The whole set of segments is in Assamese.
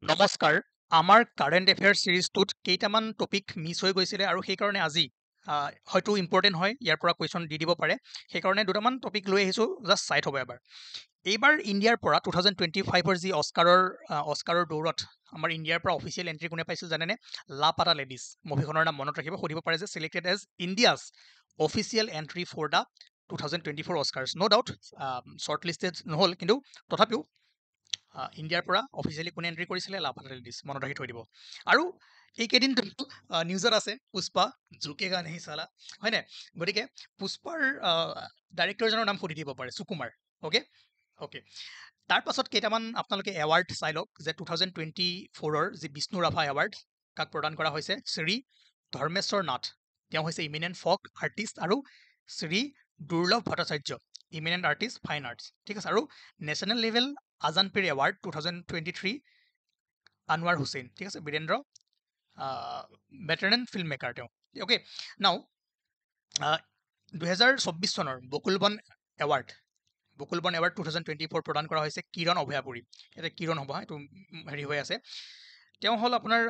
নমস্কাৰ আমাৰ কাৰেণ্ট এফেয়াৰ সিৰিজটোত কেইটামান টপিক মিছ হৈ গৈছিলে আৰু সেইকাৰণে আজি হয়তো ইম্পৰ্টেণ্ট হয় ইয়াৰ পৰা কুৱেশ্যন দি দিব পাৰে সেইকাৰণে দুটামান টপিক লৈ আহিছোঁ জাষ্ট চাই থ'ব এবাৰ এইবাৰ ইণ্ডিয়াৰ পৰা 2025ৰ যি অস্কাৰৰ দৌৰত আমাৰ ইণ্ডিয়াৰ পৰা অফিচিয়েল এণ্ট্ৰি কোনে পাইছিল জানেনে লাপাতা লেডিজ মুভিখনৰ নাম মনত ৰাখিব সুধিব পাৰে যে selected as India's official entry for the 2024 Oscars no' doubt shortlisted নহ'ল কিন্তু তথাপিও ইণ্ডিয়াৰ পৰা অফিচিয়েলি কোনে এণ্ট্ৰি কৰিছিলে লাপাতা লেডিজ মনত ৰাখি থৈ দিব আৰু এইকেইদিন নিউজত আছে পুষ্পা ঝুকেগা নেহি চালা হয়নে গতিকে পুষ্পাৰ ডাইৰেক্টৰজনৰ নাম সুধি দিব পাৰে সুকুমাৰ অ'কে অ'কে তাৰ পাছত কেইটামান আপোনালোকে এৱাৰ্ড চাই লওক যে 2024ৰ যি বিষ্ণু ৰাভা এৱাৰ্ড কাক প্ৰদান কৰা হৈছে শ্ৰী ধৰ্মেশ্বৰ নাথ তেওঁ হৈছে ইমিনেণ্ট ফক আৰ্টিষ্ট আৰু শ্ৰী দুৰ্লভ ভট্টাচাৰ্য ইমিনেণ্ট আৰ্টিষ্ট ফাইন আৰ্টছ ঠিক আছে আৰু নেশ্যনেল লেভেল আজানপীৰ এৱাৰ্ড 2023 আনোৱাৰ হুছেইন ঠিক আছে বীৰেন্দ্ৰ ভেটেৰেন ফিল্ম মেকাৰ তেওঁ অ'কে নাও 2024 চনৰ বকুলবন এৱাৰ্ড 2024 প্ৰদান কৰা হৈছে কিৰণ অভয়াপুৰী এতিয়া কিৰণ হ'ব এইটো হেৰি হৈ আছে তেওঁ হ'ল আপোনাৰ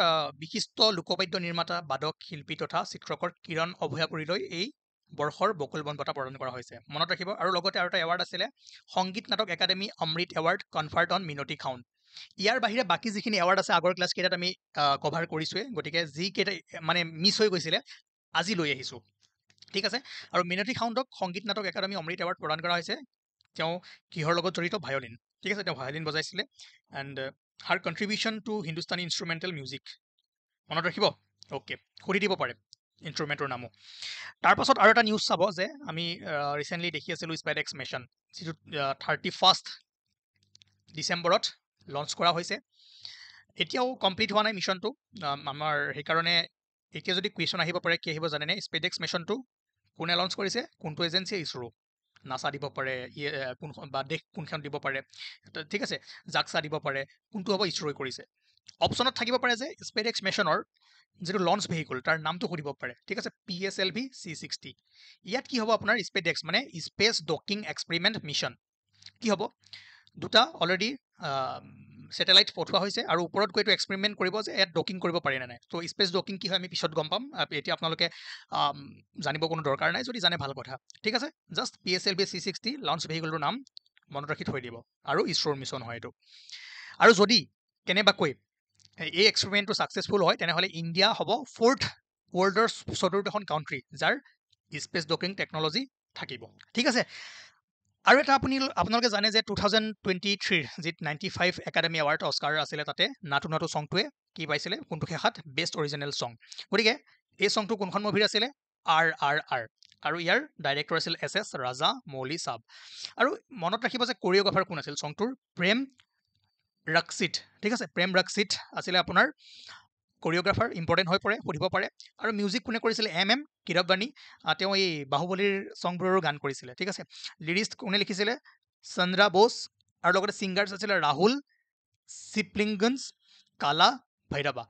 বিশিষ্ট লোকবাদ্য নিৰ্মাতা বাদক শিল্পী তথা চিত্ৰকৰ কিৰণ অভয়াপুৰীলৈ এই বৰ্ষৰ বকুলবন বঁটা প্ৰদান কৰা হৈছে মনত ৰাখিব আৰু লগতে আৰু এটা এৱাৰ্ড আছিলে Sangeet Natak Akademi Amrit award conferred on Minati Khaund ইয়াৰ বাহিৰে বাকী যিখিনি এৱাৰ্ড আছে আগৰ ক্লাছ কেইটাত আমি কভাৰ কৰিছোৱে গতিকে যিকেইটা মানে মিছ হৈ গৈছিলে আজি লৈ আহিছোঁ ঠিক আছে আৰু মিনতি খাউণ্ডক সংগীত নাটক একাডেমী অমৃত এৱাৰ্ড প্ৰদান কৰা হৈছে তেওঁ কিহৰ লগত জড়িত ভায়লিন ঠিক আছে তেওঁ ভায়লিন বজাইছিলে and her contribution to Hindustani instrumental music মনত ৰাখিব অ'কে সুধি দিব পাৰে ইনষ্ট্ৰুমেণ্টৰ নামো তাৰপাছত আৰু এটা নিউজ চাব যে আমি ৰিচেণ্টলি দেখি আছিলোঁ স্পেডেক্স মিছন যিটো 31 ডিচেম্বৰত লঞ্চ কৰা হৈছে এতিয়াও কমপ্লিট হোৱা নাই মিছনটো আমাৰ সেইকাৰণে এতিয়া যদি কুৱেশ্যন আহিব পাৰে কি আহিব জানেনে স্পেডেক্স মিছনটো কোনে লঞ্চ কৰিছে কোনটো এজেঞ্চিয়ে ইছৰো নাছা দিব পাৰে কোনখন বা দেশ কোনখন দিব পাৰে ঠিক আছে জাক্সা দিব পাৰে কোনটো হ'ব ইছৰোই কৰিছে অপশ্যনত থাকিব পাৰে যে স্পেডেক্স মিছনৰ যিটো লঞ্চ ভেহিকুল তাৰ নামটো সুধিব পাৰে ঠিক আছে PSLV C60 ইয়াত কি হ'ব আপোনাৰ স্পেডেক্স মানে স্পেচ ডকিং এক্সপেৰিমেণ্ট মিছন কি হ'ব দুটা অলৰেডি ছেটেলাইট পঠোৱা হৈছে আৰু ওপৰত গৈ এইটো এক্সপেৰিমেণ্ট কৰিব যে ইয়াত ডকিং কৰিব পাৰে নে নাই তো স্পেচ ডকিং কি হয় আমি পিছত গম পাম এতিয়া আপোনালোকে জানিব কোনো দৰকাৰ নাই যদি জানে ভাল কথা ঠিক আছে জাষ্ট PSLV C60 লঞ্চ ভেহিকুলটোৰ নাম মনত ৰাখি থৈ দিব আৰু ইছৰোৰ মিছন হয় এইটো আৰু যদি কেনেবাকৈ এই এক্সপেৰিমেণ্টটো ছাকচেছফুল হয় তেনেহ'লে ইণ্ডিয়া হ'ব 4th ৱৰ্ল্ডৰ 14খন কাউণ্ট্ৰি যাৰ স্পেচ ডকিং টেকন'লজি থাকিব ঠিক আছে আৰু এটা আপোনালোকে জানে যে 2023 যি 95 একাডেমি এৱাৰ্ড অস্কাৰ আছিলে তাতে নাটু নাটু চংটোৱে কি পাইছিলে কোনটো শেষত বেষ্ট অৰিজিনেল চং গতিকে এই চংটো কোনখন মুভিৰ আছিলে RRR আৰু ইয়াৰ ডাইৰেক্টৰ আছিল SS ৰাজা মৌলি চাব আৰু মনত ৰাখিব যে কোৰিঅ'গ্ৰাফাৰ কোন আছিল চংটোৰ প্ৰেম ৰক্ষিত ঠিক আছে প্ৰেম ৰক্ষিত আছিলে আপোনাৰ কোৰিঅ'গ্ৰাফাৰ ইম্পৰ্টেণ্ট হৈ পৰে সুধিব পাৰে আৰু মিউজিক কোনে কৰিছিলে MM কিৰৱবাণী তেওঁ এই বাহুবলীৰ চংবোৰৰো গান কৰিছিলে ঠিক আছে লিৰিষ্ট কোনে লিখিছিলে চন্দ্ৰা বোস আৰু লগতে ছিংগাৰ্ছ আছিলে ৰাহুল চিপলিংগঞ্জ কালা ভৈৰৱা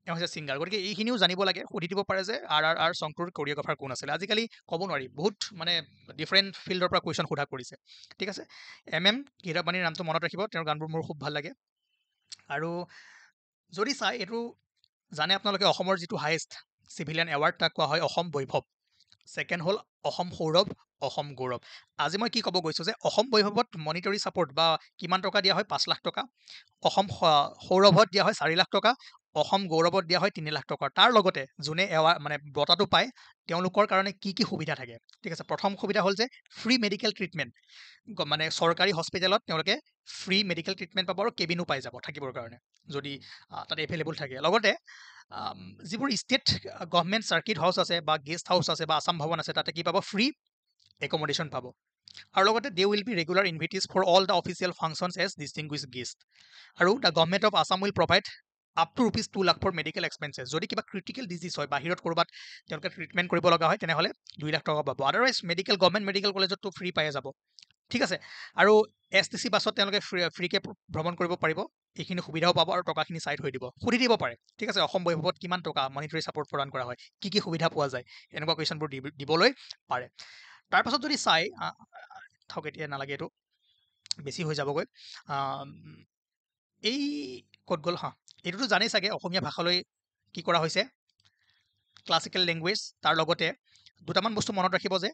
তেওঁ হৈছে ছিংগাৰ গতিকে এইখিনিও জানিব লাগে সুধি দিব পাৰে যে RRR চংটোৰ কোৰিঅ'গ্ৰাফাৰ কোন আছিলে আজিকালি ক'ব নোৱাৰি বহুত মানে ডিফাৰেণ্ট ফিল্ডৰ পৰা কুৱেশ্যন সোধা কৰিছে ঠিক আছে MM কিৰৱবাণীৰ নামটো মনত ৰাখিব তেওঁৰ গানবোৰ মোৰ খুব ভাল লাগে আৰু যদি চাই এইটো জানে আপোনালোকে অসমৰ যিটো হাইয়েষ্ট চিভিলিয়ান এৱাৰ্ড তাক কোৱা হয় অসম বৈভৱ ছেকেণ্ড হ'ল অসম সৌৰভ অসম গৌৰৱ আজি মই কি ক'ব গৈছোঁ যে অসম বৈভৱত মনিটৰী ছাপৰ্ট বা কিমান টকা দিয়া হয় 5 লাখ টকা অসম সৌৰভত দিয়া হয় 4 লাখ টকা অসম গৌৰৱত দিয়া হয় 3 লাখ টকা তাৰ লগতে যোনে এৱাৰ্ড মানে বঁটাটো পায় তেওঁলোকৰ কাৰণে কি কি সুবিধা থাকে ঠিক আছে প্ৰথম সুবিধা হ'ল যে ফ্ৰী মেডিকেল ট্ৰিটমেণ্ট মানে চৰকাৰী হস্পিটেলত তেওঁলোকে ফ্ৰী মেডিকেল ট্ৰিটমেণ্ট পাব আৰু কেবিনো পাই যাব থাকিবৰ কাৰণে যদি তাত এভেইলেবল থাকে লগতে যিবোৰ ষ্টেট গভৰ্ণমেণ্ট চাৰ্কিট হাউচ আছে বা গেষ্ট হাউচ আছে বা আসাম ভৱন আছে তাতে কি পাব ফ্ৰী একমডেশ্যন পাব আৰু লগতে they will be regular invitees for all the official functions as distinguished guest আৰু the government of Assam will provide up to ₹2 lakh for medical expenses যদি কিবা ক্ৰিটিকেল ডিজিজ হয় বাহিৰত ক'ৰবাত তেওঁলোকে ট্ৰিটমেণ্ট কৰিব লগা হয় তেনেহ'লে 2 লাখ টকা পাব আদাৰৱাইজ গভৰ্ণমেণ্ট মেডিকেল কলেজততো ফ্ৰী পাই যাব ঠিক আছে আৰু STC বাছত তেওঁলোকে ফ্ৰীকে ভ্ৰমণ কৰিব পাৰিব এইখিনি সুবিধাও পাব আৰু টকাখিনি চাই থৈ দিব সুধি দিব পাৰে ঠিক আছে অসম বৈভৱত কিমান টকা মনিটৰী ছাপৰ্ট প্ৰদান কৰা হয় কি সুবিধা পোৱা যায় এনেকুৱা কুৱেশ্যনবোৰ দিবলৈ পাৰে তাৰপাছত যদি চাই থাকক এতিয়া নালাগে এইটো বেছি হৈ যাবগৈ এই ক'ত গ'ল এইটোতো জানেই চাগে অসমীয়া ভাষালৈ কি কৰা হৈছে ক্লাছিকেল লেংগুৱেজ তাৰ লগতে দুটামান বস্তু মনত ৰাখিব যে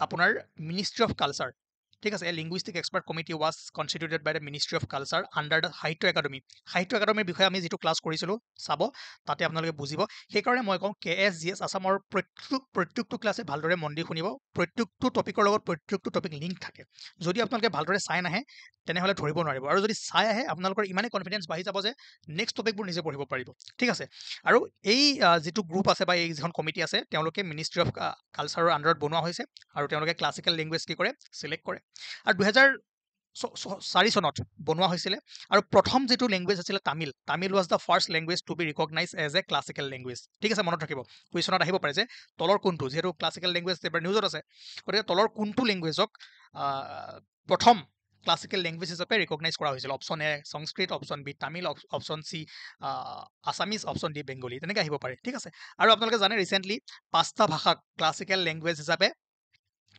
আপোনাৰ মিনিষ্ট্ৰি অফ কালচাৰ ঠিক আছে linguistic expert committee was constituted by the ministry of culture under the Sahitya একাডেমীৰ বিষয়ে আমি যিটো ক্লাছ কৰিছিলোঁ চাব তাতে আপোনালোকে বুজিব সেইকাৰণে মই কওঁ KSGS আছামৰ প্ৰত্যেকটো ক্লাছে ভালদৰে মন দি শুনিব প্ৰত্যেকটো টপিকৰ লগত প্ৰত্যেকটো টপিক লিংক থাকে যদি আপোনালোকে ভালদৰে চাই নাহে তেনেহ'লে ধৰিব নোৱাৰিব আৰু যদি চাই আহে আপোনালোকৰ ইমানেই কনফিডেঞ্চ বাঢ়ি যাব যে নেক্সট টপিকবোৰ নিজে পঢ়িব পাৰিব ঠিক আছে আৰু এই যিটো গ্ৰুপ আছে বা এই যিখন কমিটি আছে তেওঁলোকে মিনিষ্ট্ৰি অফ কালচাৰৰ আণ্ডাৰত বনোৱা হৈছে আৰু তেওঁলোকে ক্লাছিকেল লেংগুৱেজ কি কৰে চিলেক্ট কৰে আৰু 2004 চনত বনোৱা হৈছিলে আৰু প্ৰথম যিটো লেংগুৱেজ আছিলে Tamil was the first language to be recognised as a classical language ঠিক আছে মনত ৰাখিব কুৱেশ্যনত আহিব পাৰে যে তলৰ কোনটো যিহেতু ক্লাছিকেল লেংগুৱেজ এবাৰ নিউজত আছে গতিকে তলৰ কোনটো লেংগুৱেজক প্ৰথম ক্লাছিকেল লেংগুৱেজ হিচাপে ৰিকগনাইজ কৰা হৈছিল option A Sanskrit option B Tamil option C Assamese option D Bengali তেনেকৈ আহিব পাৰে ঠিক আছে আৰু আপোনালোকে জানে ৰিচেণ্টলি 5টা ভাষাক ক্লাছিকেল লেংগুৱেজ হিচাপে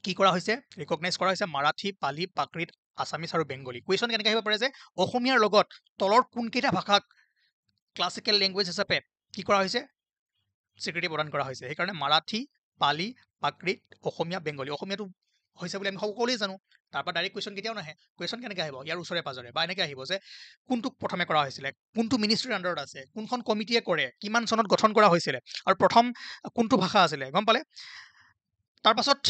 কি কৰা হৈছে ৰিকগনাইজ কৰা হৈছে মাৰাঠী পালি প্ৰাকৃত আছামিজ আৰু বেংগলী কুৱেশ্যন কেনেকৈ আহিব পাৰে যে অসমীয়াৰ লগত তলৰ কোনকেইটা ভাষাক ক্লাছিকেল লেংগুৱেজ হিচাপে কি কৰা হৈছে স্বীকৃতি প্ৰদান কৰা হৈছে সেইকাৰণে মাৰাঠী পালি প্ৰাকৃত অসমীয়া বেংগলী অসমীয়াটো হৈছে বুলি আমি সকলোৱে জানো তাৰপৰা ডাইৰেক্ট কুৱেশ্যন কেতিয়াও নাহে কুৱেশ্যন কেনেকৈ আহিব ইয়াৰ ওচৰে পাজৰে বা এনেকৈ আহিব যে কোনটোক প্ৰথমে কৰা হৈছিলে কোনটো মিনিষ্ট্ৰীৰ আণ্ডাৰত আছে কোনখন কমিটিয়ে কৰে কিমান চনত গঠন কৰা হৈছিলে আৰু প্ৰথম কোনটো ভাষা আছিলে গম পালে তাৰপাছত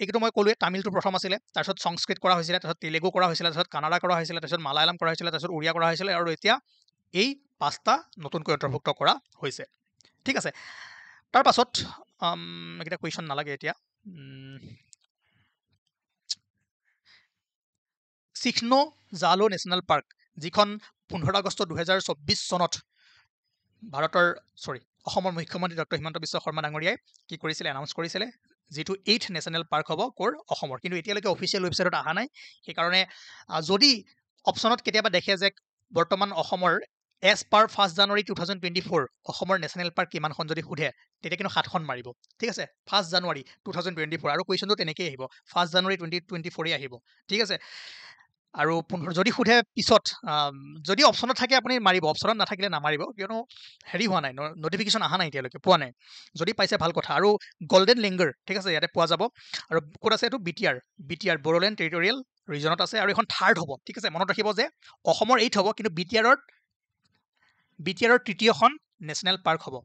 এইটো মই ক'লোৱে তামিলটো প্ৰথম আছিলে তাৰপিছত সংস্কৃত কৰা হৈছিলে তাৰপিছত তেলেগু কৰা হৈছিলে তাৰপিছত কানাডা কৰা হৈছিলে তাৰপিছত মালায়ালাম কৰা হৈছিলে তাৰপিছত উৰিয়া কৰা হৈছিলে আৰু এতিয়া এই 5টা নতুনকৈ অন্তৰ্ভুক্ত কৰা হৈছে ঠিক আছে তাৰপাছত এইকেইটা কুৱেশ্যন নালাগে এতিয়া চিখনো জালো নেশ্যনেল পাৰ্ক যিখন 15 আগষ্ট 2024 চনত অসমৰ মুখ্যমন্ত্ৰী ডক্টৰ হিমন্ত বিশ্ব শৰ্মা ডাঙৰীয়াই কি কৰিছিলে এনাউন্স কৰিছিলে যিটো 8th নেশ্যনেল পাৰ্ক হ'ব ক'ৰ অসমৰ কিন্তু এতিয়ালৈকে অফিচিয়েল ৱেবছাইটত অহা নাই সেইকাৰণে যদি অপশ্যনত কেতিয়াবা দেখে যে বৰ্তমান অসমৰ এজ পাৰ 1 জানুৱাৰী 2024 অসমৰ নেশ্যনেল পাৰ্ক কিমানখন যদি সোধে তেতিয়া কিন্তু 7খন মাৰিব ঠিক আছে 1 জানুৱাৰী 2024 আৰু কুৱেশ্যনটো তেনেকেই আহিব 1 জানুৱাৰী 2024 আহিব ঠিক আছে আৰু যদি সোধে পিছত যদি অপশ্যনত থাকে আপুনি মাৰিব অপশ্যনত নাথাকিলে নামাৰিব কিয়নো হেৰি হোৱা নাই নটিফিকেশ্যন অহা নাই এতিয়ালৈকে পোৱা নাই যদি পাইছে ভাল কথা আৰু গল্ডেন লেংগুৰ ঠিক আছে ইয়াতে পোৱা যাব আৰু ক'ত আছে এইটো বিটিআৰ বড়োলেণ্ড টেৰিটৰিয়েল ৰিজনত আছে আৰু এখন থাৰ্ড হ'ব ঠিক আছে মনত ৰাখিব যে অসমৰ 8 হ'ব কিন্তু বিটিআৰৰ তৃতীয়খন নেশ্যনেল পাৰ্ক হ'ব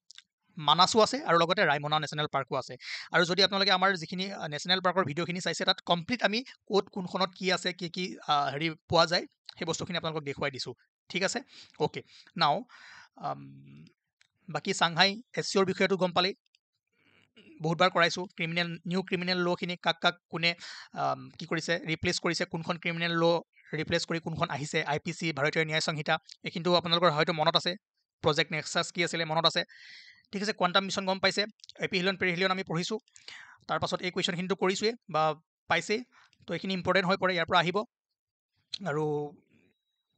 মানাসো আছে আৰু লগতে ৰায়মনা নেশ্যনেল পাৰ্কো আছে আৰু যদি আপোনালোকে আমাৰ যিখিনি নেশ্যনেল পাৰ্কৰ ভিডিঅ'খিনি চাইছে তাত কমপ্লিট আমি ক'ত কোনখনত কি আছে কি হেৰি পোৱা যায় সেই বস্তুখিনি আপোনালোকক দেখুৱাই দিছোঁ ঠিক আছে অ'কে নাও বাকী চাংহাই SCOৰ বিষয়েতো গম পালেই বহুতবাৰ কৰাইছোঁ নিউ ক্ৰিমিনেল ল'খিনি কাক কোনে কি কৰিছে ৰিপ্লেচ কৰিছে কোনখন ক্ৰিমিনেল ল' ৰিপ্লেচ কৰি কোনখন আহিছে IPC ভাৰতীয় ন্যায় সংহিতা এইখিনিতো আপোনালোকৰ হয়তো মনত আছে প্ৰজেক্ট নেক্সাছ কি আছিলে মনত আছে ঠিক আছে কোৱাণ্টাম মিছন গম পাইছে এপিহিলিয়ন পেৰিহিলিয়ন আমি পঢ়িছোঁ তাৰপাছত এই কুৱেশ্যনখিনিতো কৰিছোঁৱে বা পাইছেই তো এইখিনি ইম্পৰ্টেণ্ট হৈ পৰে ইয়াৰ পৰা আহিব আৰু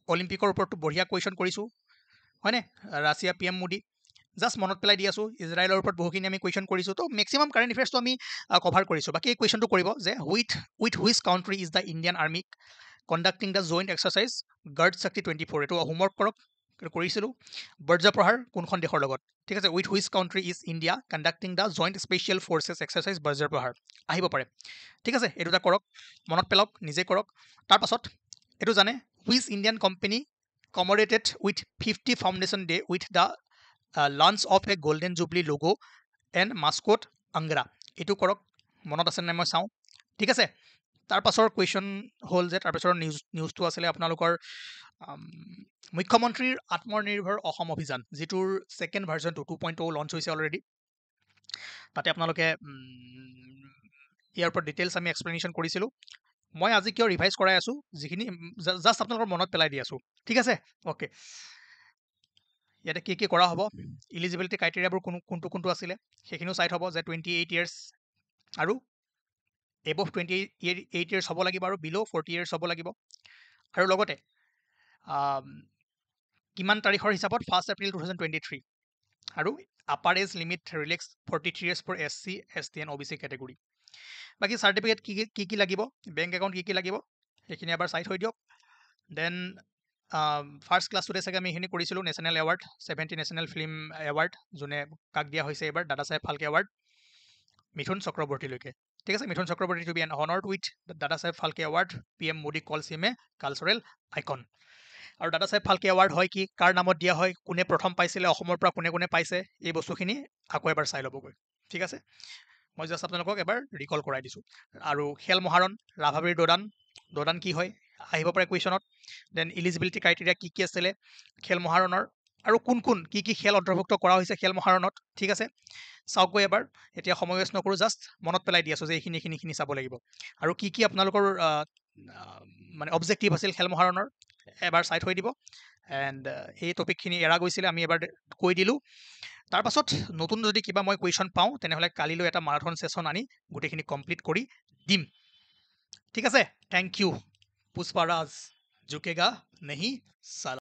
অলিম্পিকৰ ওপৰতো বঢ়িয়া কুৱেশ্যন কৰিছোঁ হয়নে ৰাছিয়া PM মোদী জাষ্ট মনত পেলাই দি আছোঁ ইজৰাইলৰ ওপৰত বহুখিনি আমি কুৱেশ্যন কৰিছোঁ তো মেক্সিমাম কাৰেণ্ট এফেয়াৰ্ছটো আমি কভাৰ কৰিছোঁ বাকী এই কুৱেশ্যনটো কৰিব যে with which country is the Indian army conducting the joint exercise Garud Shakti 24 এইটো হোমৱৰ্ক কৰক কৰিছিলোঁ বজ্ৰপ্ৰহাৰ কোনখন দেশৰ লগত ঠিক আছে with which country is India conducting the joint special forces exercise Vajra Prahar আহিব পাৰে ঠিক আছে এই দুটা কৰক মনত পেলাওক নিজে কৰক তাৰপাছত এইটো জানে which Indian company commemorated with 50 foundation day with the launch of a golden jubilee logo and mascot আংগ্ৰা এইটো কৰক মনত আছে নাই মই চাওঁ ঠিক আছে তাৰপাছৰ কুৱেশ্যন হ'ল যে তাৰপাছৰ নিউজটো আছিলে আপোনালোকৰ মুখ্যমন্ত্ৰীৰ আত্মনিৰ্ভৰ অসম অভিযান যিটোৰ ছেকেণ্ড ভাৰ্জনটো 2.0 লঞ্চ হৈছে অলৰেডি তাতে আপোনালোকে ইয়াৰ ওপৰত ডিটেইলছ আমি এক্সপ্লেনেশ্যন কৰিছিলোঁ মই আজি কিয় ৰিভাইজ কৰাই আছোঁ যিখিনি জাষ্ট আপোনালোকৰ মনত পেলাই দি আছোঁ ঠিক আছে অ'কে ইয়াতে কি কৰা হ'ব ইলিজিবিলিটি ক্ৰাইটেৰিয়াবোৰ কোনটো আছিলে সেইখিনিও চাই থ'ব যে 28 ইয়াৰ্ছ আৰু এবভ 28 ইয়াৰ্ছ হ'ব লাগিব আৰু বিল' 40 ইয়াৰ্ছ হ'ব লাগিব আৰু লগতে কিমান তাৰিখৰ হিচাপত 1 এপ্ৰিল 2023 আৰু upper age limit relax 43 years for SC ST and OBC category বাকী চাৰ্টিফিকেট কি লাগিব বেংক একাউণ্ট কি লাগিব সেইখিনি এবাৰ চাই থৈ দিয়ক দেন ফাৰ্ষ্ট ক্লাছটোতে চাগে আমি এইখিনি কৰিছিলোঁ national award 70 national film award যোনে কাক দিয়া হৈছে এইবাৰ দাদা চাহেব ফাল্কে এৱাৰ্ড মিথুন চক্ৰৱৰ্তীলৈকে ঠিক আছে Mithun Chakraborty to be an honoured with Dadasaheb Phalke award PM Modi calls him a cultural icon আৰু দাদা চাহেব ফাল্কে এৱাৰ্ড হয় কি কাৰ নামত দিয়া হয় কোনে প্ৰথম পাইছিলে অসমৰ পৰা কোনে কোনে পাইছে এই বস্তুখিনি আকৌ এবাৰ চাই ল'বগৈ ঠিক আছে মই জাষ্ট আপোনালোকক এবাৰ ৰিকল কৰাই দিছোঁ আৰু খেল মহাৰণ ৰাভাবীৰ দদান কি হয় আহিব পাৰে কুৱেশ্যনত দেন ইলিজিবিলিটি ক্ৰাইটেৰিয়া কি আছিলে খেল মহাৰণৰ আৰু কোন কোন কি খেল অন্তৰ্ভুক্ত কৰা হৈছে খেল মহাৰণত ঠিক আছে চাওকগৈ এবাৰ এতিয়া সময় ৱেষ্ট নকৰোঁ জাষ্ট মনত পেলাই দি আছোঁ যে এইখিনি চাব লাগিব আৰু কি আপোনালোকৰ মানে অবজেক্টিভ আছিল খেল মহাৰণৰ এবাৰ চাই থৈ দিব এণ্ড এই টপিকখিনি এৰা গৈছিলে আমি এবাৰ কৈ দিলোঁ তাৰপাছত নতুন যদি কিবা মই কুৱেশ্যন পাওঁ তেনেহ'লে কালিলৈ এটা মাৰাথন ছেশ্যন আনি গোটেইখিনি কমপ্লিট কৰি দিম ঠিক আছে থেংক ইউ পুষ্পাৰাজ ঝুকেগা নেহি সালা